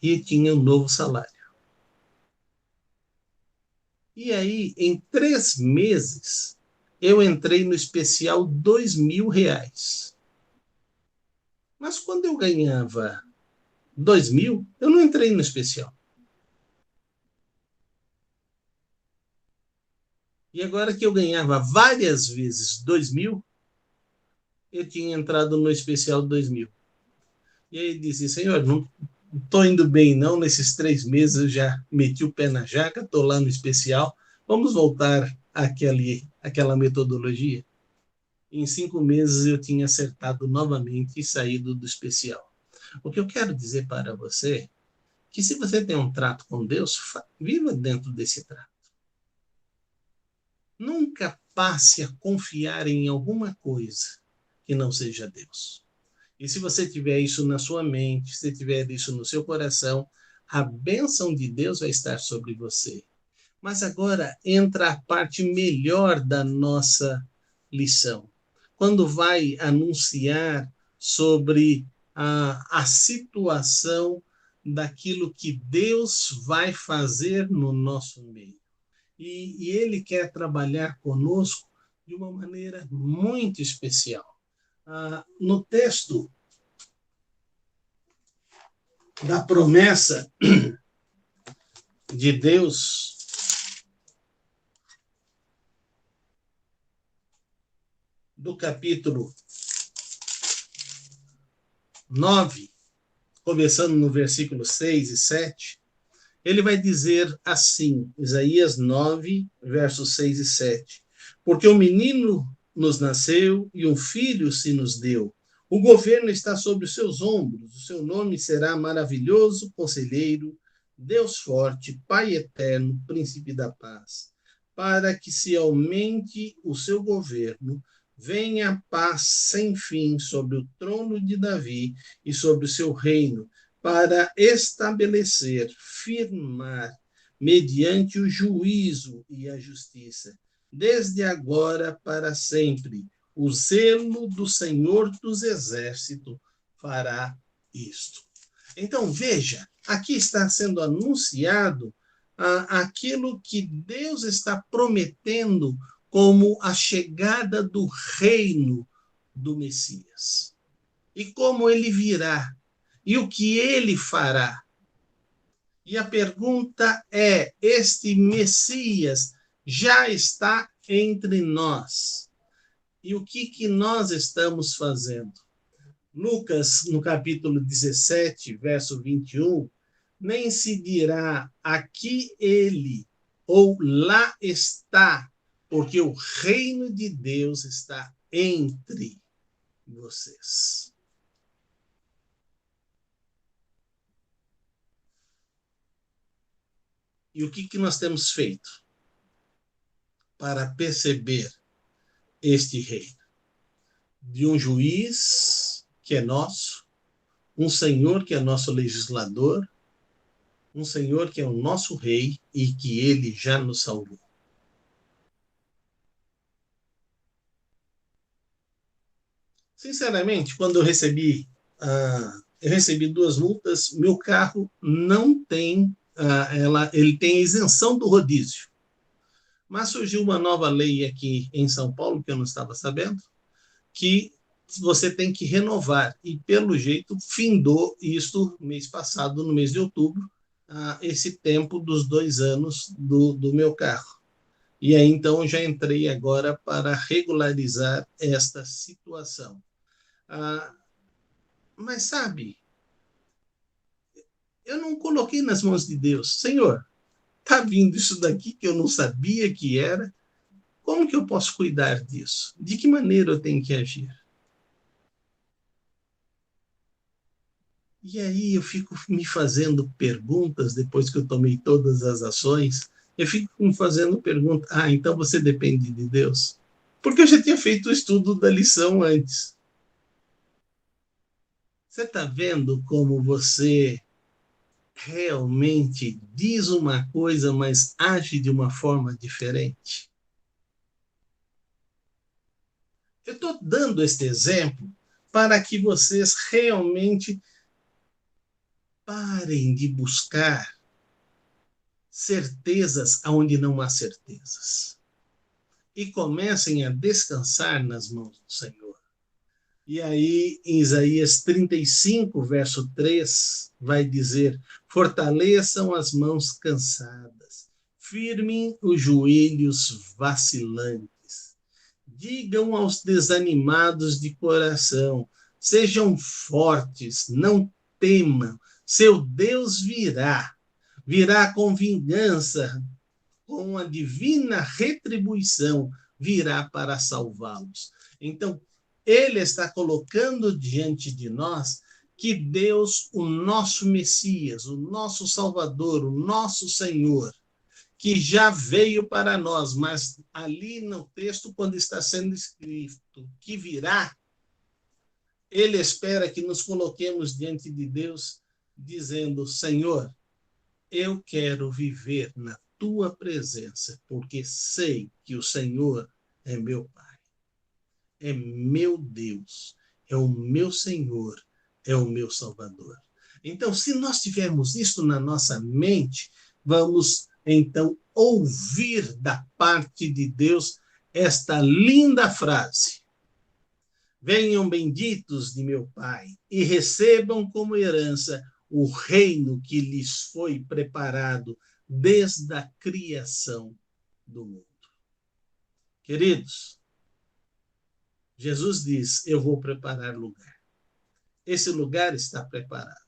[SPEAKER 2] e tinha um novo salário. E aí, em 3 meses, eu entrei no especial R$ 2.000. Mas quando eu ganhava 2.000, eu não entrei no especial. E agora que eu ganhava várias vezes 2.000, eu tinha entrado no especial 2.000. E aí disse, Senhor, não estou indo bem não, nesses 3 meses eu já meti o pé na jaca, estou lá no especial, vamos voltar àquela metodologia? Em 5 meses eu tinha acertado novamente e saído do especial. O que eu quero dizer para você é que se você tem um trato com Deus, viva dentro desse trato. Nunca passe a confiar em alguma coisa que não seja Deus. E se você tiver isso na sua mente, se tiver isso no seu coração, a bênção de Deus vai estar sobre você. Mas agora entra a parte melhor da nossa lição. Quando vai anunciar sobre a situação daquilo que Deus vai fazer no nosso meio. E Ele quer trabalhar conosco de uma maneira muito especial. No texto da promessa de Deus, do capítulo 9, começando no versículo 6 e 7, ele vai dizer assim, Isaías 9, versos 6 e 7, porque um menino nos nasceu e um filho se nos deu. O governo está sobre os seus ombros, o seu nome será maravilhoso, conselheiro, Deus forte, Pai eterno, príncipe da paz. Para que se aumente o seu governo, venha a paz sem fim sobre o trono de Davi e sobre o seu reino, para estabelecer, firmar, mediante o juízo e a justiça, desde agora para sempre. O zelo do Senhor dos Exércitos fará isto. Então, veja, aqui está sendo anunciado aquilo que Deus está prometendo como a chegada do reino do Messias. E como ele virá, e o que ele fará. E a pergunta é: este Messias já está entre nós? E o que nós estamos fazendo? Lucas, no capítulo 17, verso 21, nem se dirá aqui ele ou lá está, porque o reino de Deus está entre vocês. E o que nós temos feito para perceber este reino? De um juiz que é nosso, um Senhor que é nosso legislador, um Senhor que é o nosso rei e que ele já nos salvou. Sinceramente, quando eu recebi 2 multas, meu carro não tem, ele tem isenção do rodízio. Mas surgiu uma nova lei aqui em São Paulo, que eu não estava sabendo, que você tem que renovar. E, pelo jeito, findou isso mês passado, no mês de outubro, esse tempo dos 2 anos do meu carro. E aí, então, já entrei agora para regularizar esta situação. Mas, sabe, eu não coloquei nas mãos de Deus. Senhor, está vindo isso daqui que eu não sabia que era. Como que eu posso cuidar disso? De que maneira eu tenho que agir? E aí eu fico me fazendo perguntas, depois que eu tomei todas as ações, eu fico me fazendo pergunta, então você depende de Deus? Porque eu já tinha feito o estudo da lição antes. Você está vendo como você realmente diz uma coisa, mas age de uma forma diferente? Eu estou dando este exemplo para que vocês realmente parem de buscar certezas onde não há certezas e comecem a descansar nas mãos do Senhor. E aí, em Isaías 35, verso 3, vai dizer: fortaleçam as mãos cansadas, firmem os joelhos vacilantes, digam aos desanimados de coração, sejam fortes, não temam, seu Deus virá com vingança, com a divina retribuição, virá para salvá-los. Então, ele está colocando diante de nós que Deus, o nosso Messias, o nosso Salvador, o nosso Senhor, que já veio para nós, mas ali no texto, quando está sendo escrito que virá, ele espera que nos coloquemos diante de Deus, dizendo: Senhor, eu quero viver na tua presença, porque sei que o Senhor é meu Pai, é meu Deus, é o meu Senhor, é o meu Salvador. Então, se nós tivermos isso na nossa mente, vamos então ouvir da parte de Deus esta linda frase: venham benditos de meu Pai e recebam como herança o reino que lhes foi preparado desde a criação do mundo. Queridos, Jesus diz: eu vou preparar lugar. Esse lugar está preparado.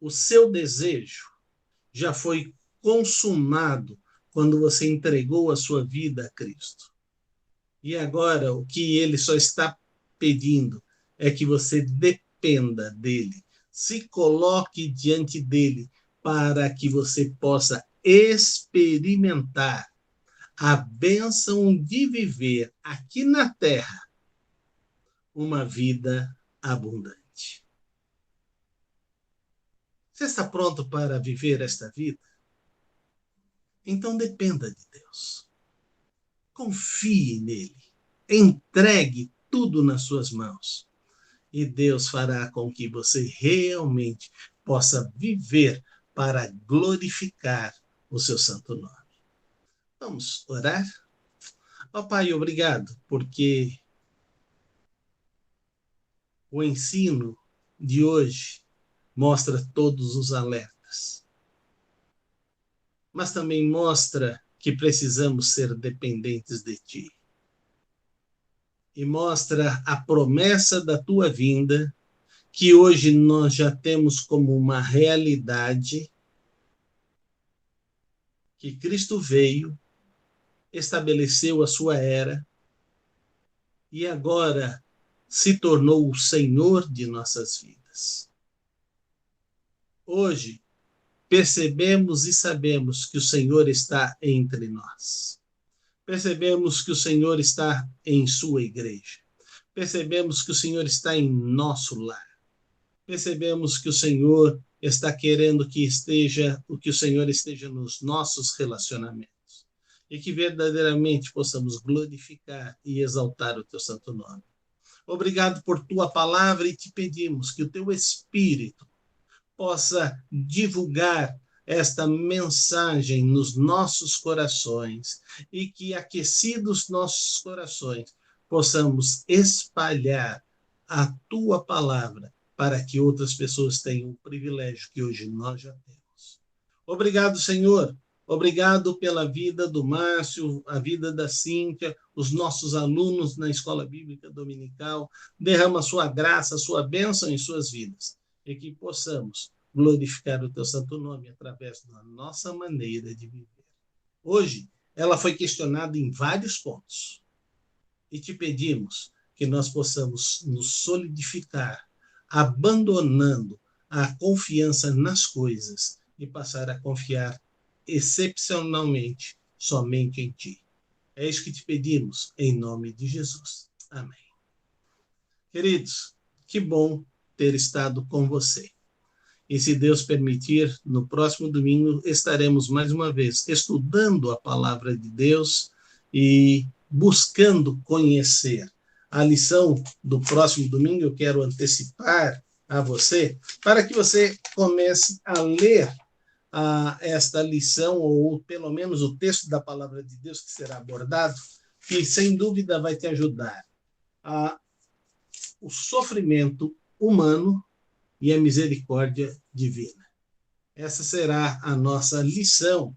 [SPEAKER 2] O seu desejo já foi consumado quando você entregou a sua vida a Cristo. E agora o que ele só está pedindo é que você dependa dele, se coloque diante dele para que você possa experimentar a bênção de viver aqui na terra uma vida abundante. Você está pronto para viver esta vida? Então dependa de Deus. Confie nele. Entregue tudo nas suas mãos. E Deus fará com que você realmente possa viver para glorificar o seu santo nome. Vamos orar? Ó Pai, obrigado, porque o ensino de hoje mostra todos os alertas, mas também mostra que precisamos ser dependentes de Ti. E mostra a promessa da Tua vinda, que hoje nós já temos como uma realidade, que Cristo veio, estabeleceu a sua era e agora se tornou o Senhor de nossas vidas. Hoje, percebemos e sabemos que o Senhor está entre nós. Percebemos que o Senhor está em sua igreja. Percebemos que o Senhor está em nosso lar. Percebemos que o Senhor está querendo que o Senhor esteja nos nossos relacionamentos. E que verdadeiramente possamos glorificar e exaltar o teu santo nome. Obrigado por tua palavra e te pedimos que o teu Espírito possa divulgar esta mensagem nos nossos corações e que, aquecidos nossos corações, possamos espalhar a tua palavra para que outras pessoas tenham o privilégio que hoje nós já temos. Obrigado, Senhor. Obrigado pela vida do Márcio, a vida da Cíntia, os nossos alunos na Escola Bíblica Dominical. Derrama a sua graça, a sua bênção em suas vidas. E que possamos glorificar o teu santo nome através da nossa maneira de viver. Hoje, ela foi questionada em vários pontos. E te pedimos que nós possamos nos solidificar, abandonando a confiança nas coisas e passar a confiar excepcionalmente somente em ti. É isso que te pedimos, em nome de Jesus. Amém. Queridos, que bom ter estado com você. E se Deus permitir, no próximo domingo estaremos mais uma vez estudando a palavra de Deus e buscando conhecer. A lição do próximo domingo eu quero antecipar a você, para que você comece a ler esta lição, ou pelo menos o texto da palavra de Deus que será abordado, que sem dúvida vai te ajudar o sofrimento humano e a misericórdia divina. Essa será a nossa lição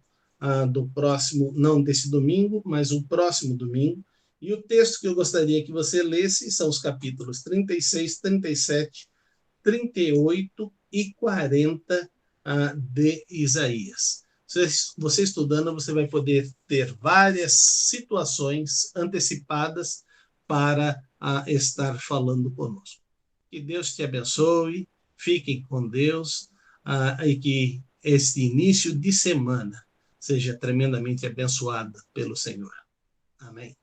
[SPEAKER 2] do próximo, não desse domingo, mas o próximo domingo. E o texto que eu gostaria que você lesse são os capítulos 36, 37, 38 e 40 de Isaías. Você estudando, você vai poder ter várias situações antecipadas para estar falando conosco. Que Deus te abençoe, fiquem com Deus e que este início de semana seja tremendamente abençoado pelo Senhor. Amém.